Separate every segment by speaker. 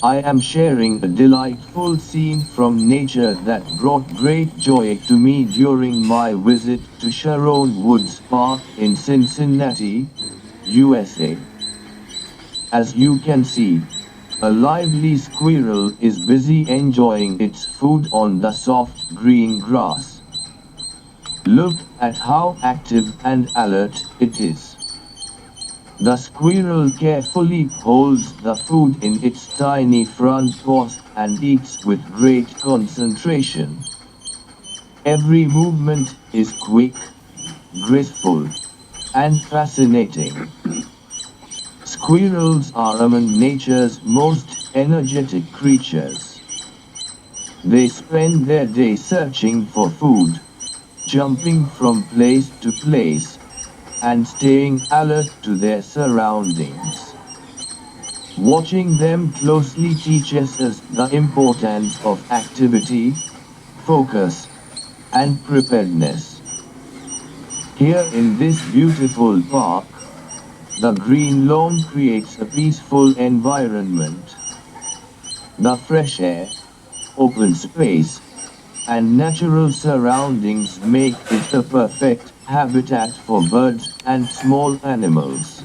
Speaker 1: I am sharing a delightful scene from nature that brought great joy to me during my visit to SHARON Woods Park in Cincinnati, USA. As you can see, a lively squirrel is busy enjoying its food on the soft green grass. Look at how active and alert it is. The squirrel carefully holds the food in its tiny front paws and eats with great concentration. Every movement is quick, graceful, and fascinating. Squirrels are among nature's most energetic creatures. They spend their day searching for food, jumping from place to place, and staying alert to their surroundings. Watching them closely teaches us the importance of activity, focus, and preparedness. Here in this beautiful park, the green lawn creates a peaceful environment. The fresh air, open space, and natural surroundings make it a perfect habitat for birds and small animals.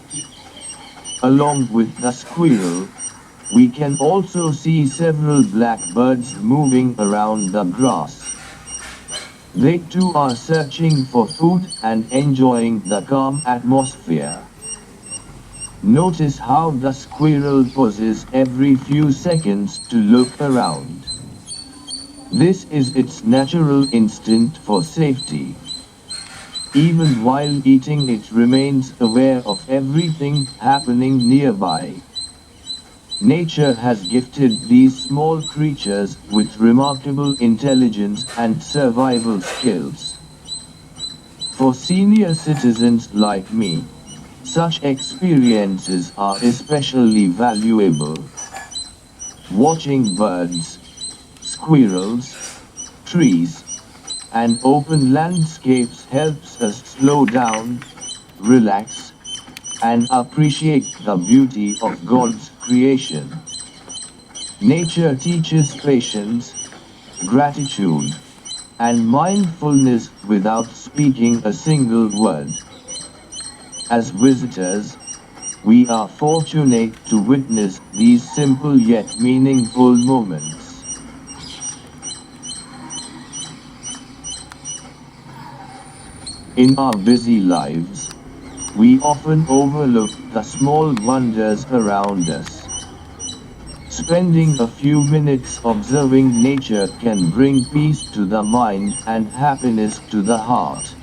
Speaker 1: Along with the squirrel, we can also see several blackbirds moving around the grass. They too are searching for food and enjoying the calm atmosphere. Notice how the squirrel pauses every few seconds to look around. This is its natural instinct for safety. Even while eating, it remains aware of everything happening nearby. Nature has gifted these small creatures with remarkable intelligence and survival skills. For senior citizens like me, such experiences are especially valuable. Watching birds, squirrels, trees, and open landscapes helps us slow down, relax, and appreciate the beauty of God's creation. Nature teaches patience, gratitude, and mindfulness without speaking a single word. As visitors, we are fortunate to witness these simple yet meaningful moments. In our busy lives, we often overlook the small wonders around us. Spending a few minutes observing nature can bring peace to the mind and happiness to the heart.